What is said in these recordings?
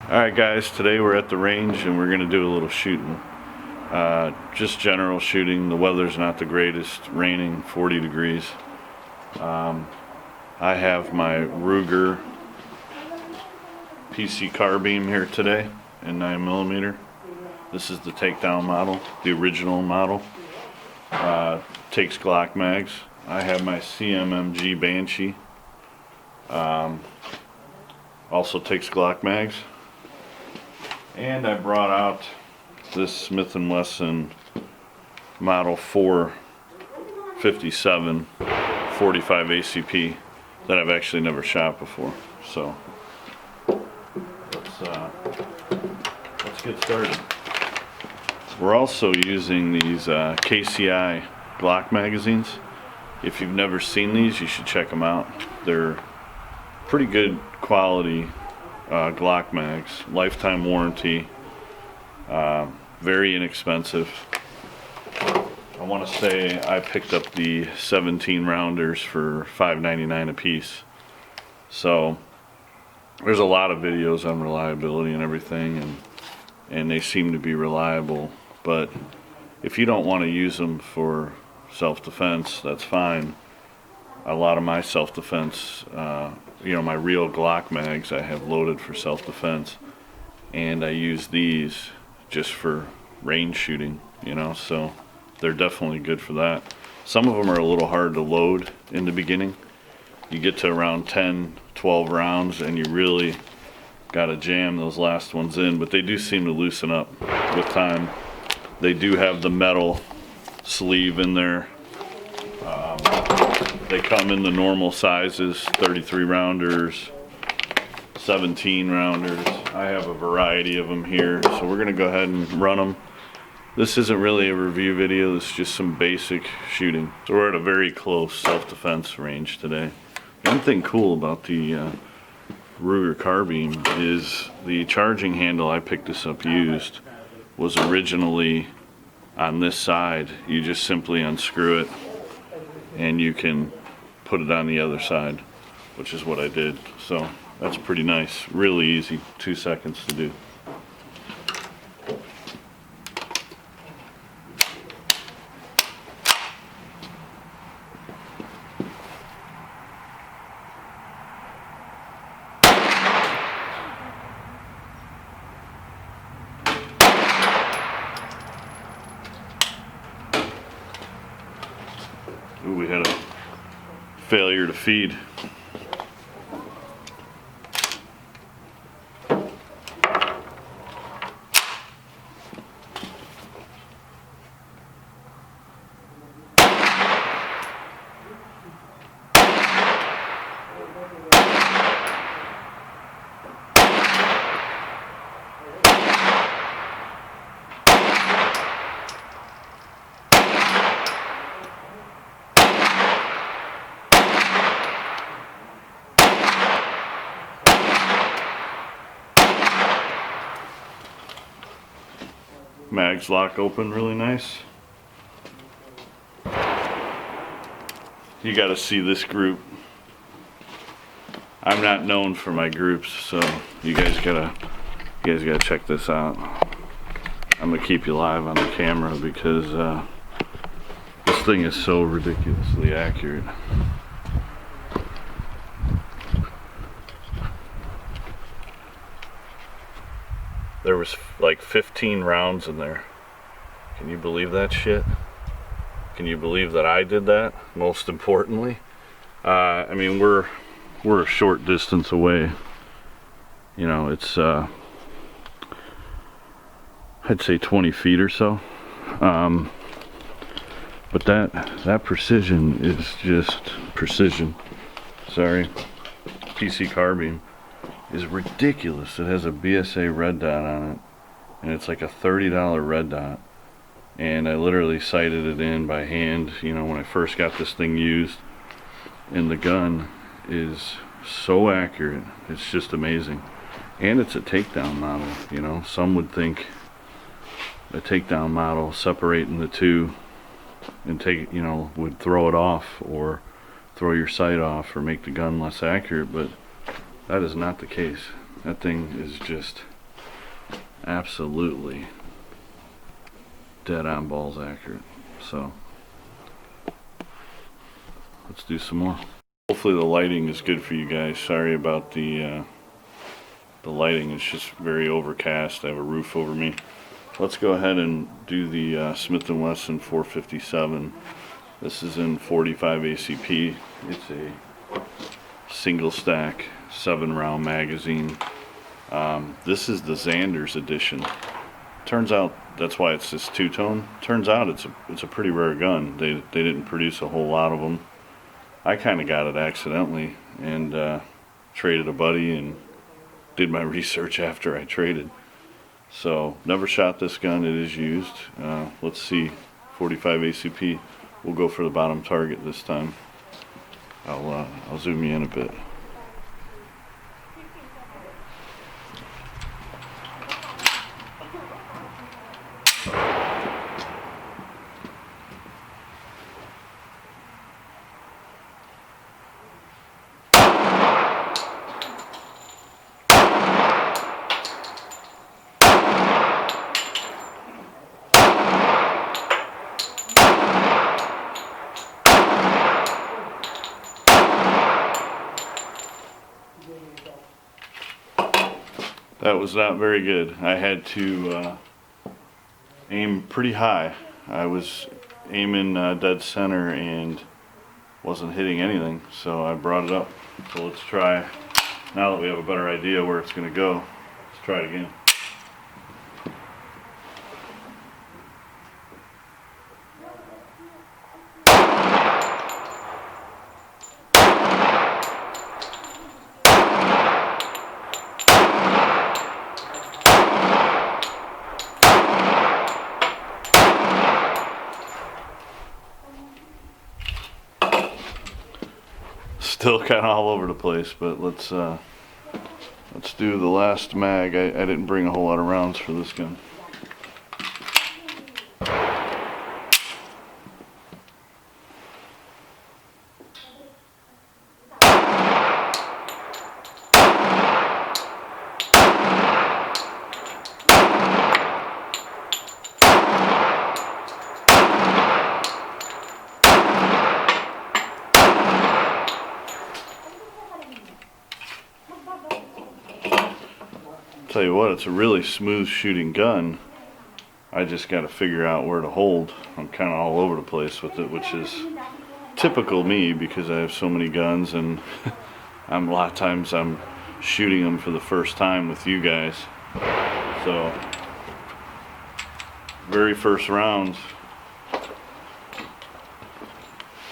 Alright guys, today we're at the range and we're going to do a little shooting. Just general shooting. The weather's not the greatest, raining, 40 degrees. I have my Ruger PC Carbine here today in 9mm. This is the takedown model, the original model. Takes Glock mags. I have my CMMG Banshee. Also takes Glock mags. And I brought out this Smith & Wesson Model 457 45 ACP that I've actually never shot before. So let's get started. We're also using these KCI Glock magazines. If you've never seen these, you should check them out. They're pretty good quality Glock mags, lifetime warranty, very inexpensive. I want to say I picked up the 17 rounders for $5.99 a piece. So there's a lot of videos on reliability and everything, and they seem to be reliable. But if you don't want to use them for self-defense, that's fine. A lot of my self-defense, my real Glock mags I have loaded for self-defense, and I use these just for range shooting, so they're definitely good for that. Some of them are a little hard to load in the beginning. You get to around 10, 12 rounds and you really gotta jam those last ones in, but they do seem to loosen up with time. They do have the metal sleeve in there. They come in the normal sizes, 33 rounders, 17 rounders. I have a variety of them here, so we're gonna go ahead and run them. This isn't really a review video, this is just some basic shooting. So we're at a very close self-defense range today. One thing cool about the Ruger carbine is the charging handle I picked this up used was originally on this side. You just simply unscrew it and you can put it on the other side, which is what I did. So that's pretty nice, really easy, 2 seconds to do. Ooh, we had a failure to feed. Mags lock open really nice. You got to see this group. I'm not known for my groups, so you guys gotta check this out. I'm gonna keep you live on the camera because this thing is so ridiculously accurate. There was like 15 rounds in there. Can you believe that shit? Can you believe that I did that? Most importantly, I mean, we're a short distance away. It's I'd say 20 feet or so. But that precision is just precision. Sorry, PC carbine is ridiculous. It has a BSA red dot on it, and it's like a $30 red dot, and I literally sighted it in by hand, when I first got this thing used, and the gun is so accurate, it's just amazing. And it's a takedown model. Some would think a takedown model separating the two and would throw it off or throw your sight off or make the gun less accurate, but that is not the case. That thing is just absolutely dead on balls accurate. So let's do some more. Hopefully the lighting is good for you guys. Sorry about the lighting. It's just very overcast. I have a roof over me. Let's go ahead and do the Smith & Wesson 457. This is in 45 ACP. It's a single stack 7-round magazine. This is the Xander's edition. Turns out that's why it's this two-tone. Turns out it's a pretty rare gun. They didn't produce a whole lot of them. I kind of got it accidentally and traded a buddy and did my research after I traded. So never shot this gun. It is used. Let's see, 45 ACP. We'll go for the bottom target this time. I'll zoom you in a bit. That was not very good. I had to aim pretty high. I was aiming dead center and wasn't hitting anything, so I brought it up. So let's try, now that we have a better idea where it's going to go, let's try it again. Still kind of all over the place, but let's do the last mag. I didn't bring a whole lot of rounds for this gun. Tell you what, it's a really smooth shooting gun. I just got to figure out where to hold. I'm kind of all over the place with it, which is typical me because I have so many guns and a lot of times I'm shooting them for the first time with you guys. So, very first rounds,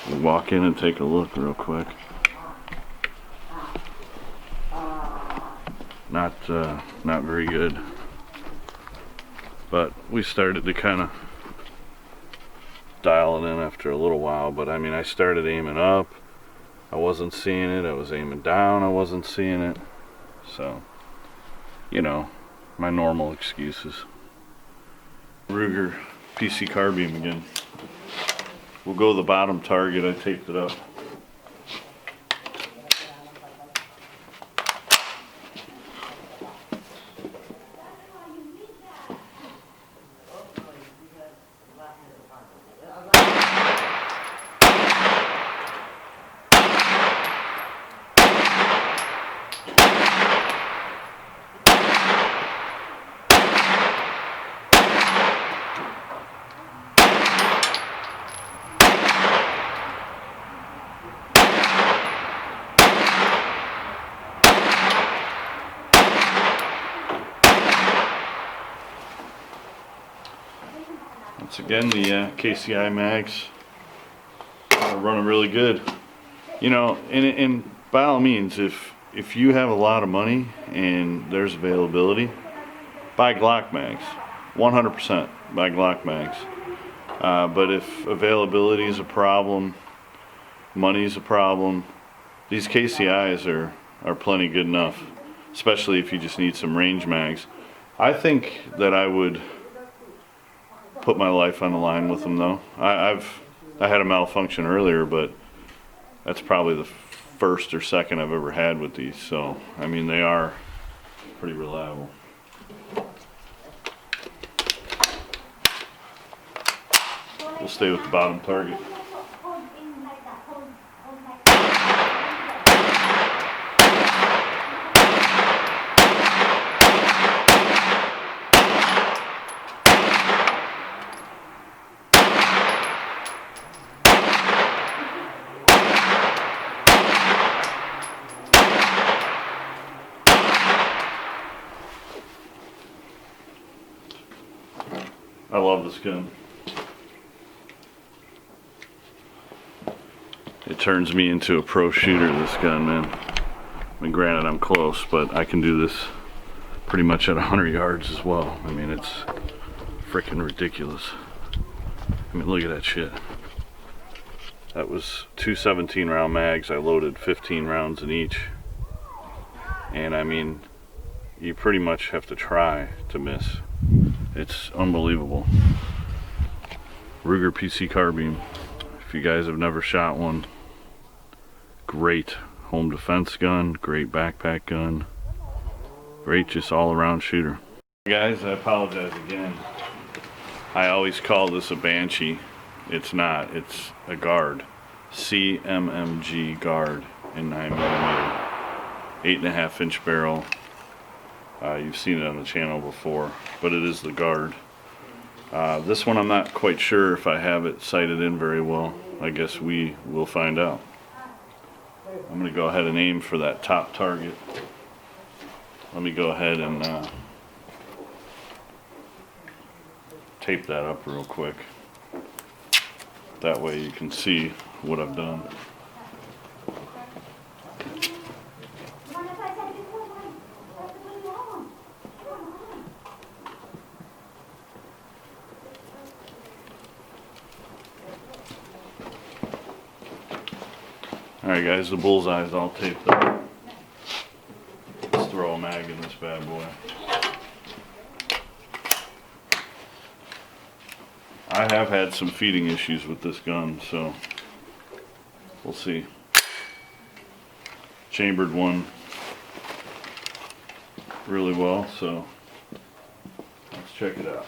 we'll walk in and take a look real quick. Not very good, but we started to kind of dial it in after a little while. But I mean, I started aiming up, I wasn't seeing it. I was aiming down, I wasn't seeing it. So, you know, my normal excuses. Ruger PC Carbine again. We'll go the bottom target. I taped it up. Once again, the KCI mags are running really good. You know, and by all means, if you have a lot of money and there's availability, buy Glock mags. 100% buy Glock mags. But if availability is a problem, money is a problem, these KCIs are plenty good enough, especially if you just need some range mags. I think that I would put my life on the line with them though. I had a malfunction earlier, but that's probably the first or second I've ever had with these. So, I mean, they are pretty reliable. We'll stay with the bottom target. I love this gun. It turns me into a pro shooter, this gun, man. I mean, granted, I'm close, but I can do this pretty much at 100 yards as well. I mean, it's freaking ridiculous. I mean, look at that shit. That was two 17 round mags. I loaded 15 rounds in each. And I mean, you pretty much have to try to miss. It's unbelievable. Ruger PC Carbine. If you guys have never shot one, great home defense gun, great backpack gun, great just all around shooter. Guys, I apologize again. I always call this a Banshee. It's not, it's a Guard. CMMG Guard in 9mm. 8.5 inch barrel. You've seen it on the channel before, but it is the Guard. This one I'm not quite sure if I have it sighted in very well. I guess we will find out. I'm going to go ahead and aim for that top target. Let me go ahead and tape that up real quick. That way you can see what I've done. Alright guys, the bullseye's all taped up. Let's throw a mag in this bad boy. I have had some feeding issues with this gun, so we'll see. Chambered one really well, so let's check it out.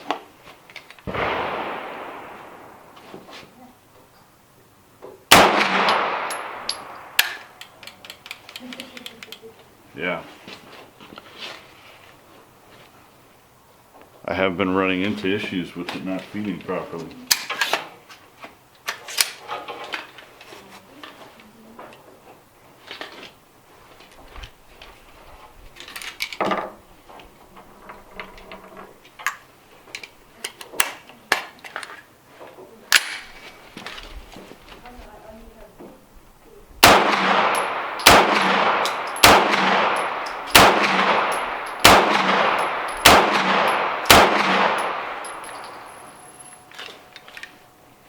Yeah. I have been running into issues with it not feeding properly.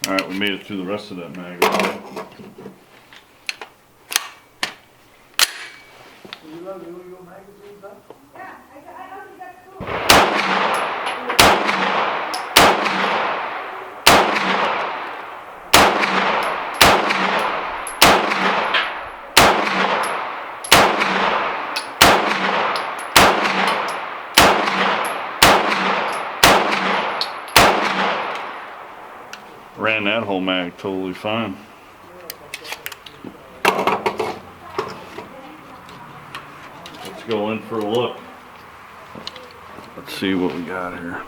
Alright, we made it through the rest of that mag. Ran that whole mag totally fine. Let's go in for a look. Let's see what we got here.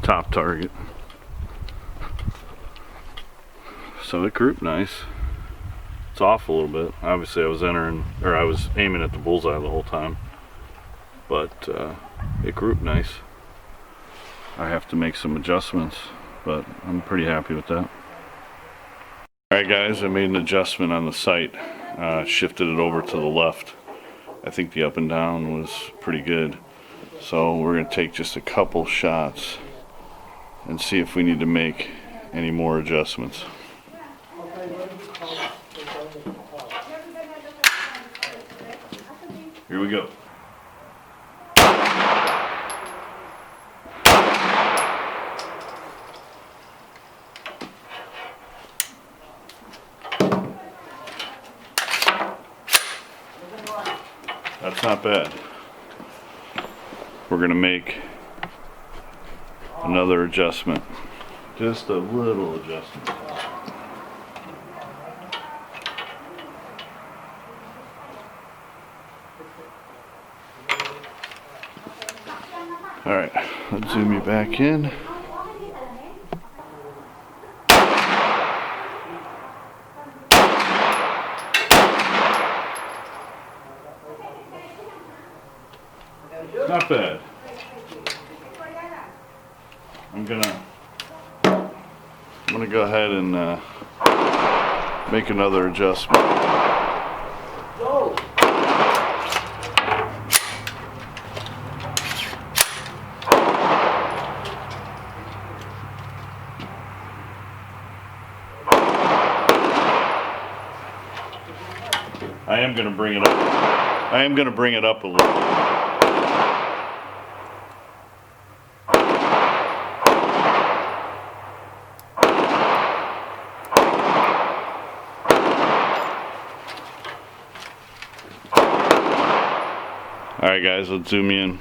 Top target. So it grouped nice. It's off a little bit. Obviously I was aiming at the bullseye the whole time. But it grouped nice. I have to make some adjustments, but I'm pretty happy with that. Alright guys, I made an adjustment on the sight. Shifted it over to the left. I think the up and down was pretty good. So we're going to take just a couple shots and see if we need to make any more adjustments. Here we go. That's not bad. we're gonna make another adjustment. Just a little adjustment. Alright, let's zoom you back in. Not bad. I'm gonna go ahead and make another adjustment. I am gonna bring it up. I am gonna bring it up a little. Alright guys, let's zoom in.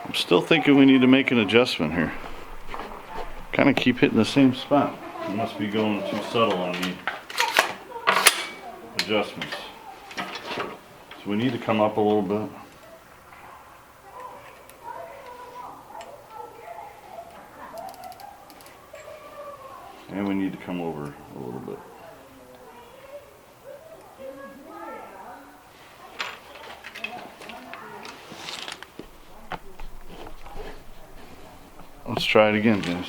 I'm still thinking we need to make an adjustment here. Kind of keep hitting the same spot. I must be going too subtle on the adjustments. So we need to come up a little bit. And we need to come over a little bit. Let's try it again, guys.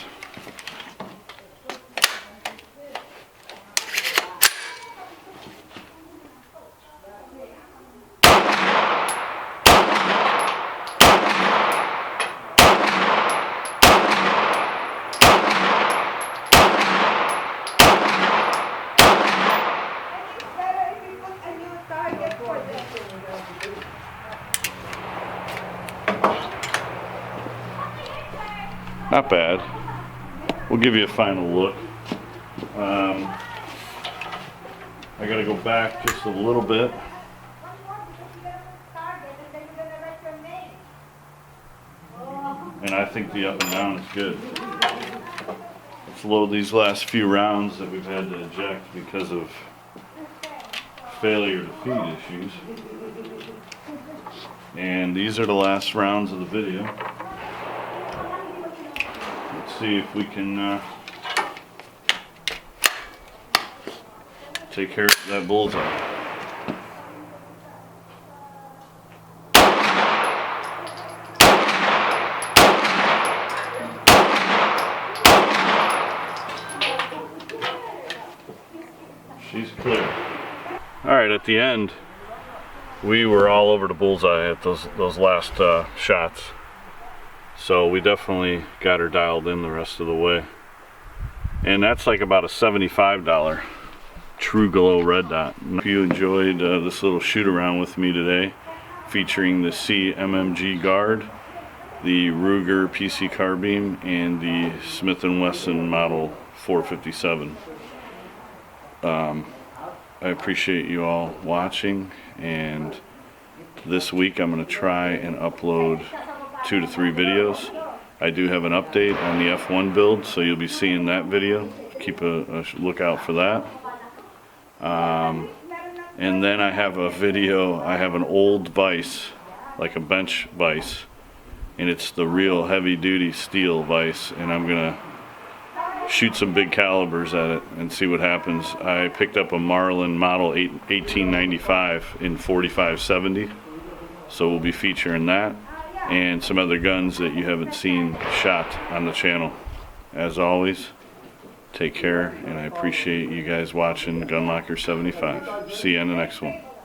Not bad. We'll give you a final look. I gotta go back just a little bit. And I think the up and down is good. Let's load these last few rounds that we've had to eject because of failure to feed issues. And these are the last rounds of the video. See if we can take care of that bullseye. She's clear. Alright, at the end, we were all over the bullseye at those last shots. So we definitely got her dialed in the rest of the way. And that's like about a $75 True Glow red dot. If you enjoyed this little shoot around with me today, featuring the CMMG Guard, the Ruger PC Carbine, and the Smith & Wesson model 457. I appreciate you all watching, and this week I'm going to try and upload 2 to 3 videos. I do have an update on the F1 build, so you'll be seeing that video. Keep a lookout for that. And then I have a video, I have an old vise, like a bench vise, and it's the real heavy duty steel vise, and I'm gonna shoot some big calibers at it and see what happens. I picked up a Marlin model 1895 in 4570, so we'll be featuring that and some other guns that you haven't seen shot on the channel. As always, take care, and I appreciate you guys watching Gun Locker 75. See you in the next one.